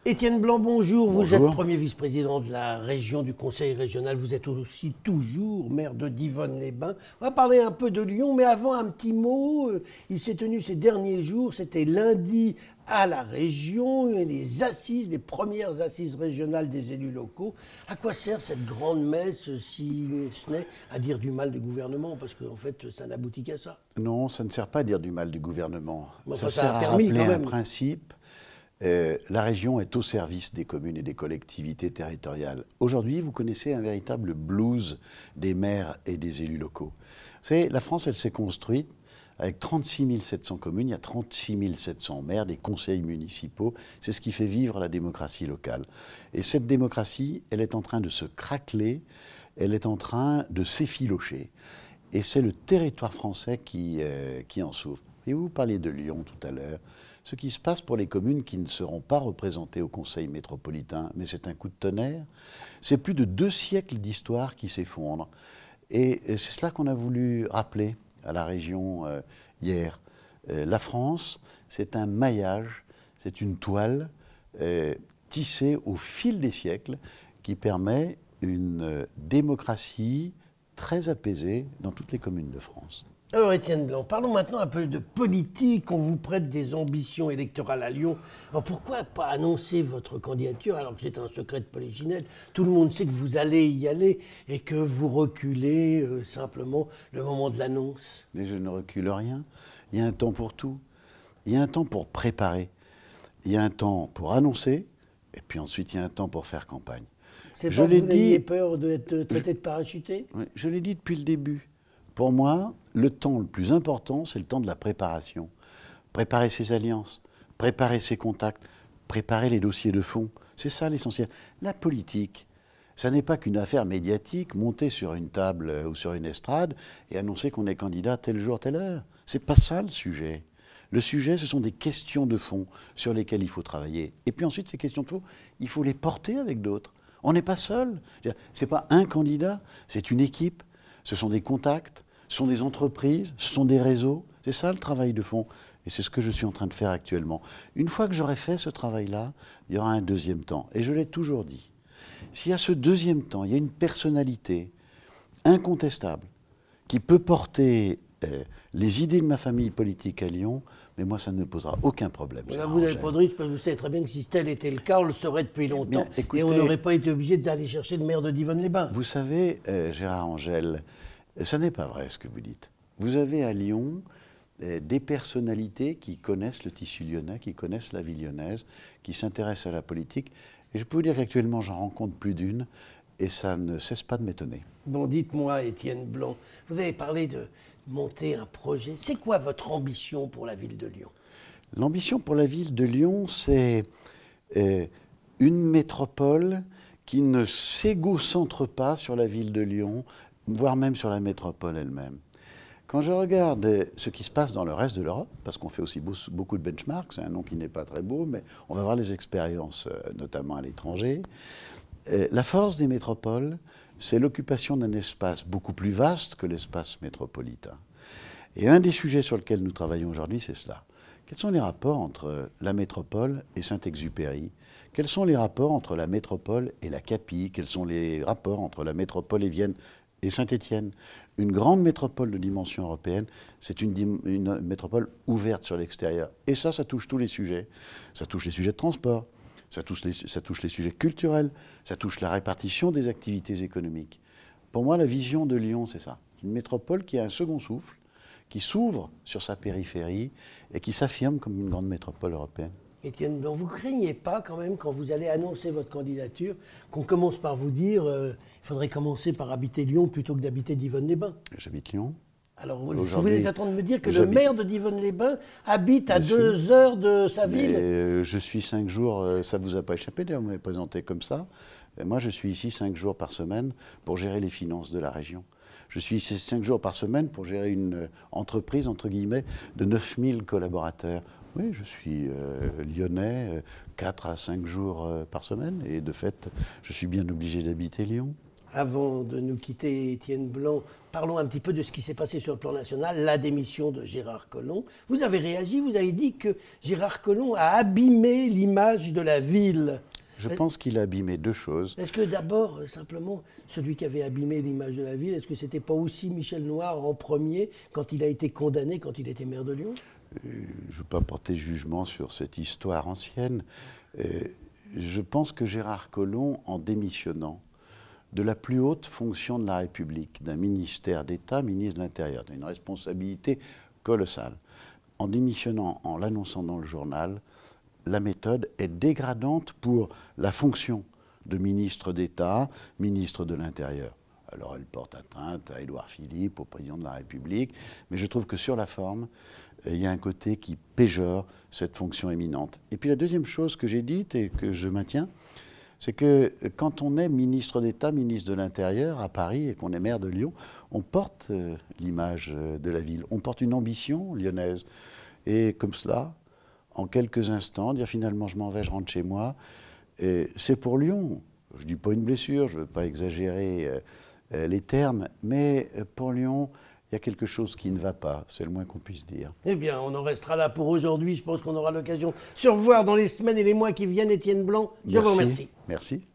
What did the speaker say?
Étienne Blanc, bonjour. Vous Bonjour. êtes premier vice-président de la région du Conseil régional. Vous êtes aussi toujours maire de Divonne-les-Bains. On va parler un peu de Lyon, mais avant un petit mot. Il s'est tenu ces derniers jours, c'était lundi à la région, les assises, les premières assises régionales des élus locaux. À quoi sert cette grande messe si ce n'est à dire du mal du gouvernement? Parce qu'en fait, ça n'aboutit qu'à ça. Non, ça ne sert pas à dire du mal du gouvernement. Enfin, ça ça sert a à permis rappeler quand un même. principe. La région est au service des communes et des collectivités territoriales. Aujourd'hui, vous connaissez un véritable blues des maires et des élus locaux. Vous savez, la France, elle s'est construite avec 36 700 communes, il y a 36 700 maires, des conseils municipaux. C'est ce qui fait vivre la démocratie locale. Et cette démocratie, elle est en train de se craqueler, elle est en train de s'effilocher. Et c'est le territoire français qui en souffre. Et vous parliez de Lyon tout à l'heure. Ce qui se passe pour les communes qui ne seront pas représentées au Conseil métropolitain, mais c'est un coup de tonnerre, c'est plus de 2 siècles d'histoire qui s'effondrent. Et c'est cela qu'on a voulu rappeler à la région hier. La France, c'est un maillage, c'est une toile tissée au fil des siècles qui permet une démocratie très apaisée dans toutes les communes de France. Alors Étienne Blanc, parlons maintenant un peu de politique. On vous prête des ambitions électorales à Lyon. Alors pourquoi pas annoncer votre candidature alors que c'est un secret de polichinelle? Tout le monde sait que vous allez y aller et que vous reculez simplement le moment de l'annonce. Mais je ne recule rien. Il y a un temps pour tout. Il y a un temps pour préparer. Il y a un temps pour annoncer. Et puis ensuite, il y a un temps pour faire campagne. C'est pas que vous ayez peur d'être traité de parachuté? Oui, je l'ai dit depuis le début. Pour moi, le temps le plus important, c'est le temps de la préparation. Préparer ses alliances, préparer ses contacts, préparer les dossiers de fond. C'est ça l'essentiel. La politique, ça n'est pas qu'une affaire médiatique, monter sur une table ou sur une estrade et annoncer qu'on est candidat tel jour, telle heure. C'est pas ça le sujet. Le sujet, ce sont des questions de fond sur lesquelles il faut travailler. Et puis ensuite, ces questions de fond, il faut les porter avec d'autres. On n'est pas seul. Ce n'est pas un candidat, c'est une équipe. Ce sont des contacts, ce sont des entreprises, ce sont des réseaux. C'est ça le travail de fond. Et c'est ce que je suis en train de faire actuellement. Une fois que j'aurai fait ce travail-là, il y aura un deuxième temps. Et je l'ai toujours dit. S'il y a ce deuxième temps, il y a une personnalité incontestable qui peut porter les idées de ma famille politique à Lyon, mais moi, ça ne me posera aucun problème. Là, vous n'avez pas de risque, parce que vous savez très bien que si tel était le cas, on le saurait depuis longtemps. Bien, écoutez, et on n'aurait pas été obligé d'aller chercher le maire de Divonne-les-Bains. Vous savez, Gérard Angel, ça n'est pas vrai ce que vous dites. Vous avez à Lyon des personnalités qui connaissent le tissu lyonnais, qui connaissent la vie lyonnaise, qui s'intéressent à la politique. Et je peux vous dire qu'actuellement, j'en rencontre plus d'une, et ça ne cesse pas de m'étonner. Bon, dites-moi, Étienne Blanc, vous avez parlé de monter un projet. C'est quoi votre ambition pour la ville de Lyon? L'ambition pour la ville de Lyon, c'est une métropole qui ne s'égocentre pas sur la ville de Lyon, voire même sur la métropole elle-même. Quand je regarde ce qui se passe dans le reste de l'Europe, parce qu'on fait aussi beaucoup de benchmarks, c'est un nom qui n'est pas très beau, mais on va voir les expériences, notamment à l'étranger. La force des métropoles, c'est l'occupation d'un espace beaucoup plus vaste que l'espace métropolitain. Et un des sujets sur lesquels nous travaillons aujourd'hui, c'est cela. Quels sont les rapports entre la métropole et Saint-Exupéry? Quels sont les rapports entre la métropole et la Capille? Quels sont les rapports entre la métropole et Vienne et Saint-Étienne? Une grande métropole de dimension européenne, c'est une métropole ouverte sur l'extérieur. Et ça touche tous les sujets. Ça touche les sujets de transport, ça touche les sujets culturels, ça touche la répartition des activités économiques. Pour moi, la vision de Lyon, c'est ça. Une métropole qui a un second souffle, qui s'ouvre sur sa périphérie et qui s'affirme comme une grande métropole européenne. Étienne Blanc, vous ne craignez pas quand même, quand vous allez annoncer votre candidature, qu'on commence par vous dire il faudrait commencer par habiter Lyon plutôt que d'habiter Divonne-les-Bains? J'habite Lyon. Alors vous êtes en train de me dire que le j'habite- maire de Divonne-les-Bains habite à 2 heures de sa ville? Je suis 5 jours, ça ne vous a pas échappé, d'ailleurs, vous m'avez présenté comme ça. Moi, je suis ici 5 jours par semaine pour gérer les finances de la région. Je suis ici 5 jours par semaine pour gérer une entreprise, entre guillemets, de 9000 collaborateurs. Oui, je suis lyonnais, 4 à 5 jours par semaine, et de fait, je suis bien obligé d'habiter Lyon. Avant de nous quitter, Étienne Blanc, parlons un petit peu de ce qui s'est passé sur le plan national, la démission de Gérard Collomb. Vous avez réagi, vous avez dit que Gérard Collomb a abîmé l'image de la ville. Je pense qu'il a abîmé deux choses. Est-ce que d'abord, simplement, celui qui avait abîmé l'image de la ville, est-ce que c'était pas aussi Michel Noir en premier quand il a été condamné, quand il était maire de Lyon? Je ne veux pas porter jugement sur cette histoire ancienne. Je pense que Gérard Collomb, en démissionnant de la plus haute fonction de la République, d'un ministère d'État, ministre de l'Intérieur, d'une responsabilité colossale, en démissionnant, en l'annonçant dans le journal, la méthode est dégradante pour la fonction de ministre d'État, ministre de l'Intérieur. Alors elle porte atteinte à Édouard Philippe, au président de la République, mais je trouve que sur la forme, il y a un côté qui péjore cette fonction éminente. Et puis la deuxième chose que j'ai dite et que je maintiens, c'est que quand on est ministre d'État, ministre de l'Intérieur à Paris et qu'on est maire de Lyon, on porte l'image de la ville, on porte une ambition lyonnaise. Et comme cela, en quelques instants, dire finalement je m'en vais, je rentre chez moi, c'est pour Lyon. Je ne dis pas une blessure, je ne veux pas exagérer les termes, mais pour Lyon, il y a quelque chose qui ne va pas, c'est le moins qu'on puisse dire. Eh bien, on en restera là pour aujourd'hui. Je pense qu'on aura l'occasion de se revoir dans les semaines et les mois qui viennent. Étienne Blanc, je vous remercie. Merci.